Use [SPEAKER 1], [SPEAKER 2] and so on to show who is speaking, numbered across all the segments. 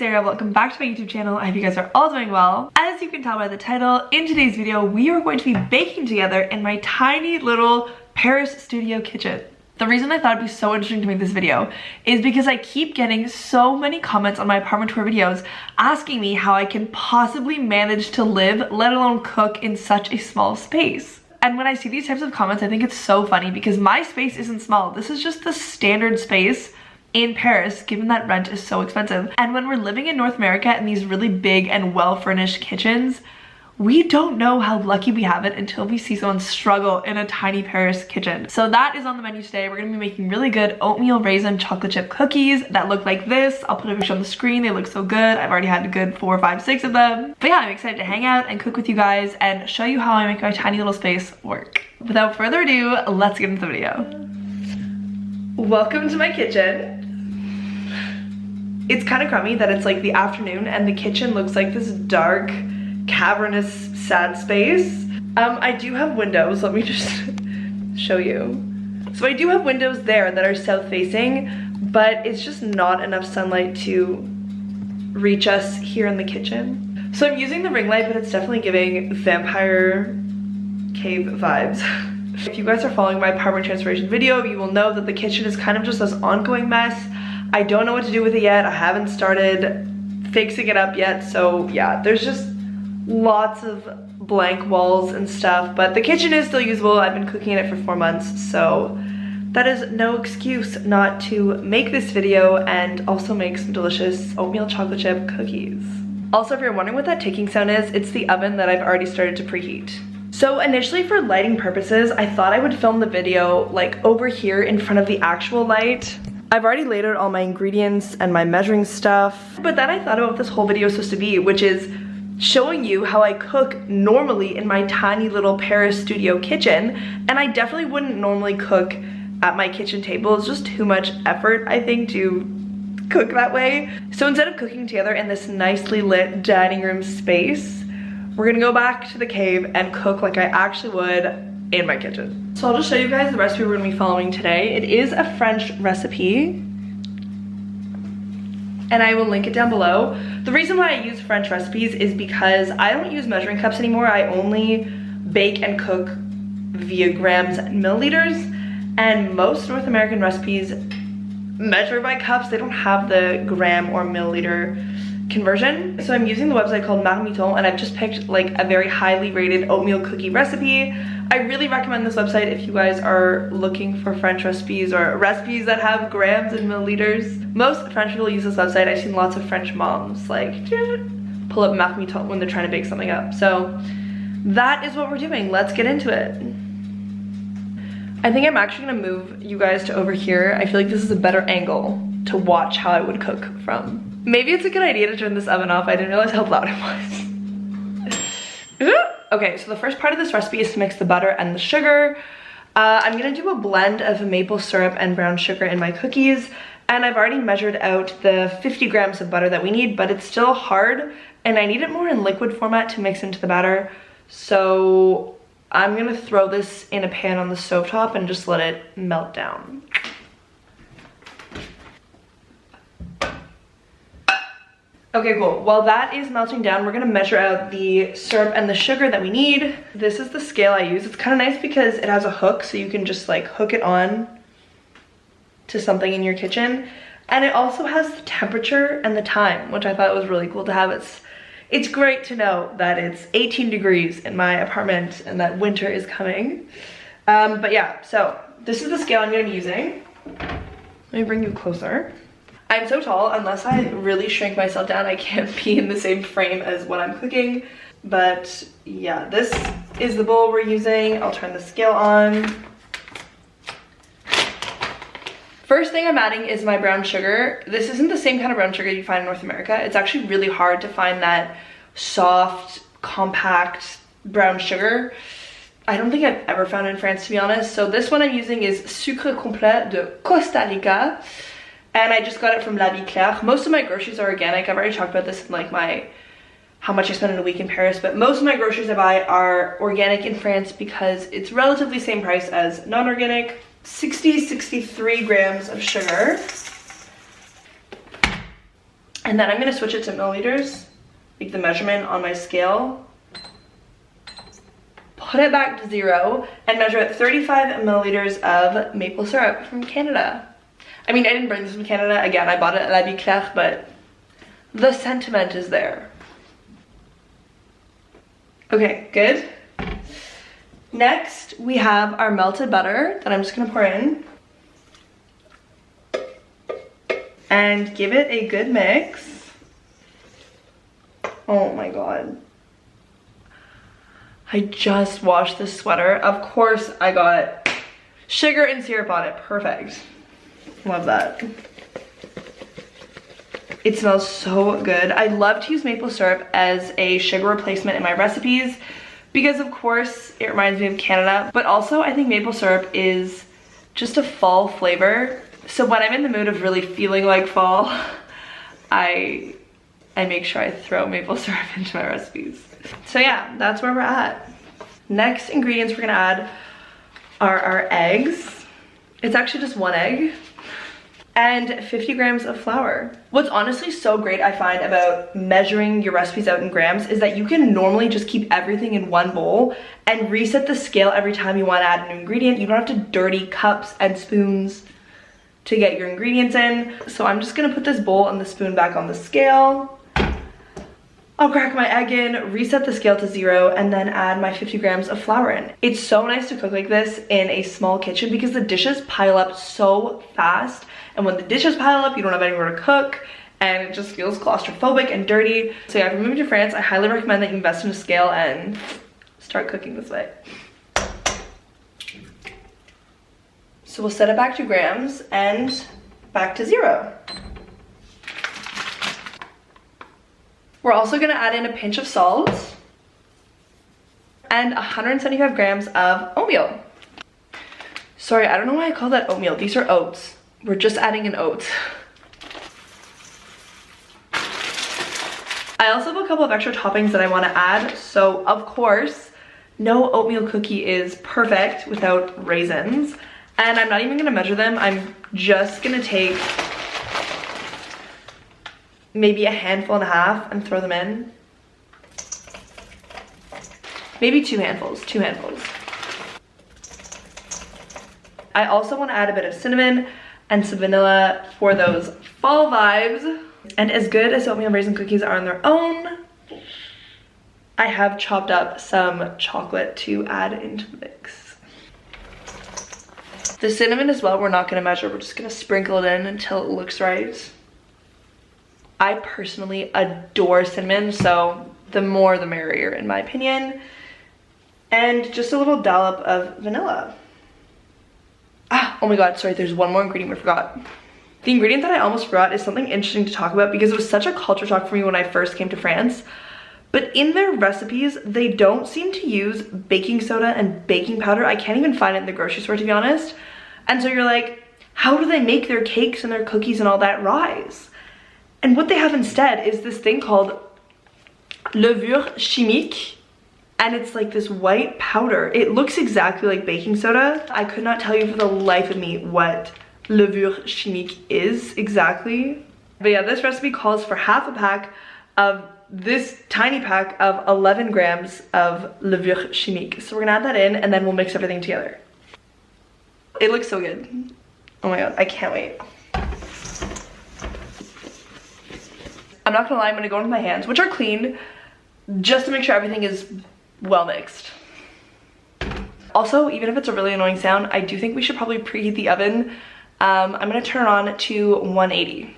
[SPEAKER 1] Arielle, welcome back to my YouTube channel. I hope you guys are all doing well. As you can tell by the title, in today's video, we are going to be baking together in my tiny little Paris studio kitchen. The reason I thought it'd be so interesting to make this video is because I keep getting so many comments on my apartment tour videos asking me how I can possibly manage to live, let alone cook, in such a small space. And when I see these types of comments, I think it's so funny because my space isn't small. This is just the standard space in Paris, given that rent is so expensive. And when we're living in North America in these really big and well-furnished kitchens, we don't know how lucky we have it until we see someone struggle in a tiny Paris kitchen. So that is on the menu today. We're gonna be making really good oatmeal raisin chocolate chip cookies that look like this. I'll put a picture on the screen. They look so good. I've already had a good 4, 5, 6 of them. But yeah, I'm excited to hang out and cook with you guys and show you how I make my tiny little space work. Without further ado, let's get into the video. Welcome to my kitchen. It's kind of crummy that it's like the afternoon and the kitchen looks like this dark, cavernous, sad space. I do have windows. Let me just show you. So I do have windows there that are south facing, but it's just not enough sunlight to reach us here in the kitchen. So I'm using the ring light, but it's definitely giving vampire cave vibes. If you guys are following my apartment transformation video, you will know that the kitchen is kind of just this ongoing mess. I don't know what to do with it yet. I haven't started fixing it up yet. So yeah, there's just lots of blank walls and stuff, but the kitchen is still usable. I've been cooking in it for 4 months, so that is no excuse not to make this video and also make some delicious oatmeal chocolate chip cookies. Also, if you're wondering what that ticking sound is, it's the oven that I've already started to preheat. So initially, for lighting purposes, I thought I would film the video like over here in front of the actual light. I've already laid out all my ingredients and my measuring stuff, but then I thought about what this whole video is supposed to be, which is showing you how I cook normally in my tiny little Paris studio kitchen. And I definitely wouldn't normally cook at my kitchen table. It's just too much effort, I think, to cook that way. So instead of cooking together in this nicely lit dining room space, we're gonna go back to the cave and cook like I actually would in my kitchen. So I'll just show you guys the recipe we're gonna be following today. It is a French recipe, and I will link it down below. The reason why I use French recipes is because I don't use measuring cups anymore. I only bake and cook via grams and milliliters, and most North American recipes measure by cups. They don't have the gram or milliliter conversion. So I'm using the website called Marmiton, and I've just picked like a very highly rated oatmeal cookie recipe. I really recommend this website if you guys are looking for French recipes or recipes that have grams and milliliters. Most French people use this website. I've seen lots of French moms like pull up Marmiton when they're trying to bake something up. So that is what we're doing. Let's get into it. I think I'm actually gonna move you guys to over here. I feel like this is a better angle to watch how I would cook from. Maybe it's a good idea to turn this oven off. I didn't realize how loud it was. Okay, so the first part of this recipe is to mix the butter and the sugar. I'm gonna do a blend of maple syrup and brown sugar in my cookies, and I've already measured out the 50 grams of butter that we need, but it's still hard, and I need it more in liquid format to mix into the batter. So I'm gonna throw this in a pan on the stovetop and just let it melt down. Okay, cool. While that is melting down, we're gonna measure out the syrup and the sugar that we need. This is the scale I use. It's kind of nice because it has a hook, so you can just like hook it on to something in your kitchen. And it also has the temperature and the time, which I thought was really cool to have. It's great to know that it's 18 degrees in my apartment and that winter is coming. But yeah, so this is the scale I'm gonna be using. Let me bring you closer. I'm so tall, unless I really shrink myself down, I can't be in the same frame as when I'm cooking. But yeah, this is the bowl we're using. I'll turn the scale on. First thing I'm adding is my brown sugar. This isn't the same kind of brown sugar you find in North America. It's actually really hard to find that soft, compact brown sugar. I don't think I've ever found it in France, to be honest. So this one I'm using is Sucre Complet de Costa Rica. And I just got it from La Vie Claire. Most of my groceries are organic. I've already talked about this in like how much I spend in a week in Paris, but most of my groceries I buy are organic in France because it's relatively the same price as non-organic. 63 grams of sugar. And then I'm gonna switch it to milliliters, make the measurement on my scale, put it back to 0, and measure it 35 milliliters of maple syrup from Canada. I mean, I didn't bring this from Canada. Again, I bought it at La Vie Claire, but the sentiment is there. Okay, good. Next, we have our melted butter that I'm just gonna pour in. And give it a good mix. Oh my god. I just washed this sweater. Of course I got sugar and syrup on it. Perfect. Love that. It smells so good. I love to use maple syrup as a sugar replacement in my recipes because of course it reminds me of Canada, but also I think maple syrup is just a fall flavor. So when I'm in the mood of really feeling like fall, I make sure I throw maple syrup into my recipes. So yeah, that's where we're at. Next ingredients we're gonna add are our eggs. It's actually just 1 egg and 50 grams of flour. What's honestly so great I find about measuring your recipes out in grams is that you can normally just keep everything in one bowl and reset the scale every time you want to add a new ingredient. You don't have to dirty cups and spoons to get your ingredients in. So I'm just gonna put this bowl and the spoon back on the scale. I'll crack my egg in, reset the scale to 0, and then add my 50 grams of flour in. It's so nice to cook like this in a small kitchen because the dishes pile up so fast, and when the dishes pile up, you don't have anywhere to cook, and it just feels claustrophobic and dirty. So yeah, if you're moving to France, I highly recommend that you invest in a scale and start cooking this way. So we'll set it back to grams and back to 0. We're also gonna add in a pinch of salt and 175 grams of oatmeal. Sorry, I don't know why I call that oatmeal. These are oats. We're just adding in oats. I also have a couple of extra toppings that I wanna add. So of course, no oatmeal cookie is perfect without raisins. And I'm not even gonna measure them. I'm just gonna take maybe a handful and a half and throw them in. Maybe 2 handfuls, 2 handfuls. I also want to add a bit of cinnamon and some vanilla for those fall vibes. And as good as oatmeal raisin cookies are on their own, I have chopped up some chocolate to add into the mix. The cinnamon as well, we're not going to measure. We're just going to sprinkle it in until it looks right. I personally adore cinnamon, so the more the merrier in my opinion. And just a little dollop of vanilla. Oh my god, sorry, there's one more ingredient we forgot. The ingredient that I almost forgot is something interesting to talk about because it was such a culture shock for me when I first came to France. But in their recipes, they don't seem to use baking soda and baking powder. I can't even find it in the grocery store, to be honest. And so you're like, how do they make their cakes and their cookies and all that rise? And what they have instead is this thing called levure chimique. And it's like this white powder. It looks exactly like baking soda. I could not tell you for the life of me what levure chimique is exactly. But yeah, this recipe calls for half a pack of this tiny pack of 11 grams of levure chimique. So we're gonna add that in and then we'll mix everything together. It looks so good. Oh my god, I can't wait. I'm not gonna lie, I'm gonna go into my hands, which are clean, just to make sure everything is well mixed. Also, even if it's a really annoying sound, I do think we should probably preheat the oven. I'm gonna turn it on to 180.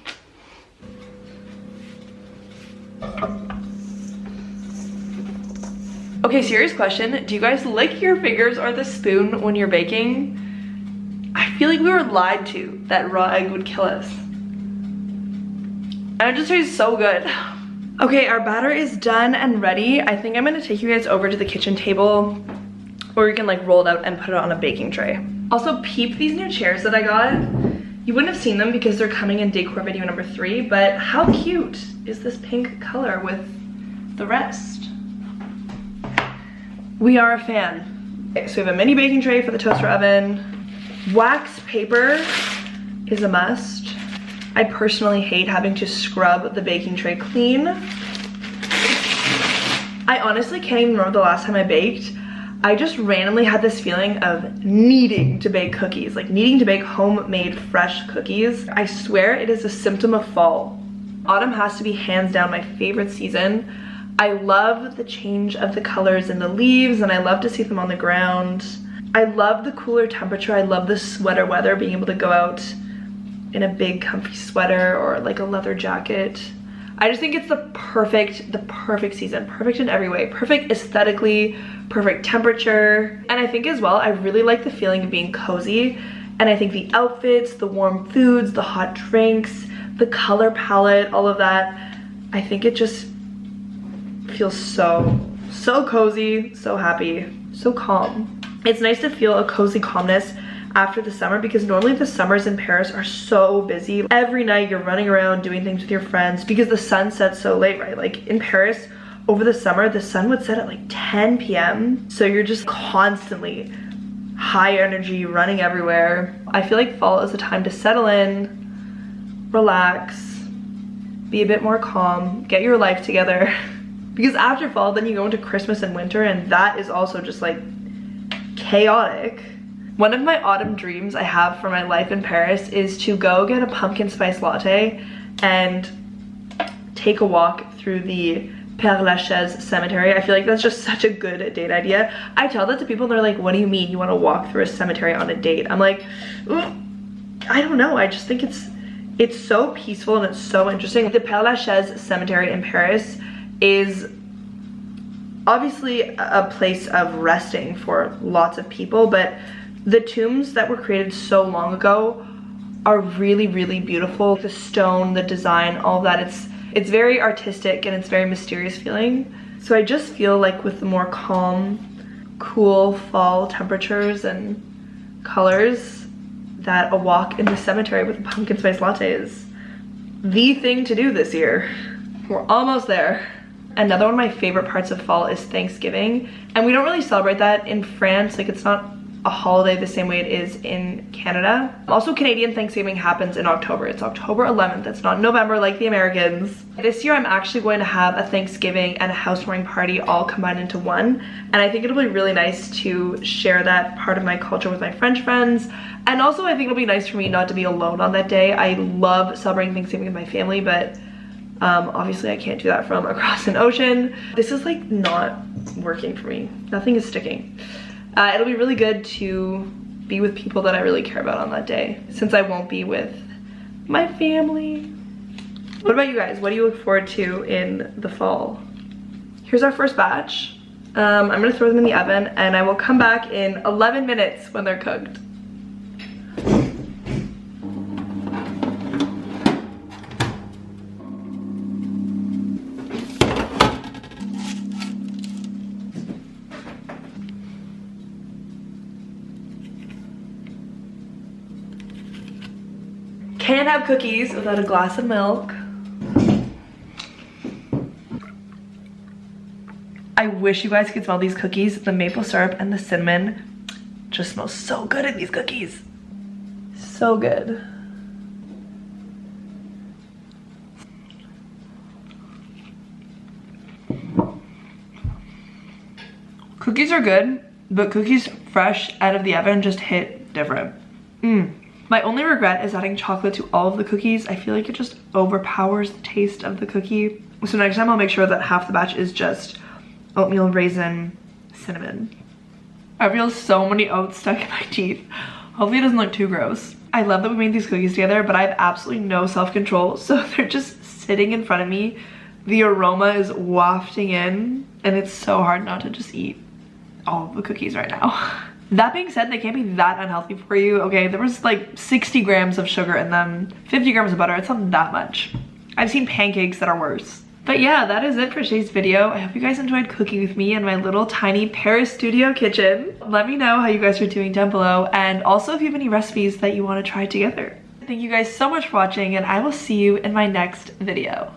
[SPEAKER 1] Okay, serious question. Do you guys lick your fingers or the spoon when you're baking? I feel like we were lied to that raw egg would kill us. And it just tastes so good. Okay, our batter is done and ready. I think I'm gonna take you guys over to the kitchen table or you can like roll it out and put it on a baking tray. Also, peep these new chairs that I got. You wouldn't have seen them because they're coming in decor video number 3, but how cute is this pink color with the rest? We are a fan. Okay, so we have a mini baking tray for the toaster oven. Wax paper is a must. I personally hate having to scrub the baking tray clean. I honestly can't even remember the last time I baked. I just randomly had this feeling of needing to bake cookies, like needing to bake homemade fresh cookies. I swear it is a symptom of fall. Autumn has to be hands down my favorite season. I love the change of the colors in the leaves, and I love to see them on the ground. I love the cooler temperature. I love the sweater weather, being able to go out in a big comfy sweater or like a leather jacket. I just think it's the perfect season. Perfect in every way. Perfect aesthetically, perfect temperature. And I think as well, I really like the feeling of being cozy. And I think the outfits, the warm foods, the hot drinks, the color palette, all of that, I think it just feels so cozy, so happy, so calm. It's nice to feel a cozy calmness after the summer, because normally the summers in Paris are so busy. Every night you're running around doing things with your friends because the sun sets so late, right? Like in Paris over the summer, the sun would set at like 10 p.m. So you're just constantly high energy, running everywhere. I feel like fall is a time to settle in, relax, be a bit more calm, get your life together. Because after fall, then you go into Christmas and winter, and that is also just like chaotic. One of my autumn dreams I have for my life in Paris is to go get a pumpkin spice latte and take a walk through the Père Lachaise cemetery. I feel like that's just such a good date idea. I tell that to people and they're like, what do you mean you want to walk through a cemetery on a date? I'm like, I don't know. I just think it's so peaceful and it's so interesting. The Père Lachaise cemetery in Paris is obviously a place of resting for lots of people, but the tombs that were created so long ago are really, really beautiful. The stone, the design, all of that, it's very artistic and it's very mysterious feeling. So I just feel like with the more calm, cool fall temperatures and colors, that a walk in the cemetery with a pumpkin spice latte is the thing to do this year. We're almost there. Another one of my favorite parts of fall is Thanksgiving, and we don't really celebrate that in France. Like, it's not a holiday the same way it is in Canada. Also, Canadian Thanksgiving happens in October. It's October 11th. It's not November like the Americans. This year I'm actually going to have a Thanksgiving and a housewarming party all combined into one, and I think it'll be really nice to share that part of my culture with my French friends. And also I think it'll be nice for me not to be alone on that day. I love celebrating Thanksgiving with my family, but obviously I can't do that from across an ocean. This is like not working for me. Nothing is sticking. It'll be really good to be with people that I really care about on that day, since I won't be with my family. What about you guys? What do you look forward to in the fall? Here's our first batch. I'm gonna throw them in the oven and I will come back in 11 minutes when they're cooked. Can't have cookies without a glass of milk. I wish you guys could smell these cookies. The maple syrup and the cinnamon just smells so good in these cookies. So good. Cookies are good, but cookies fresh out of the oven just hit different. My only regret is adding chocolate to all of the cookies. I feel like it just overpowers the taste of the cookie. So next time I'll make sure that half the batch is just oatmeal, raisin, cinnamon. I feel so many oats stuck in my teeth. Hopefully it doesn't look too gross. I love that we made these cookies together, but I have absolutely no self-control, so they're just sitting in front of me. The aroma is wafting in, and it's so hard not to just eat all of the cookies right now. That being said, they can't be that unhealthy for you, okay? There was like 60 grams of sugar in them, 50 grams of butter. It's not that much. I've seen pancakes that are worse. But yeah, that is it for today's video. I hope you guys enjoyed cooking with me in my little tiny Paris studio kitchen. Let me know how you guys are doing down below, and also if you have any recipes that you want to try together. Thank you guys so much for watching, and I will see you in my next video.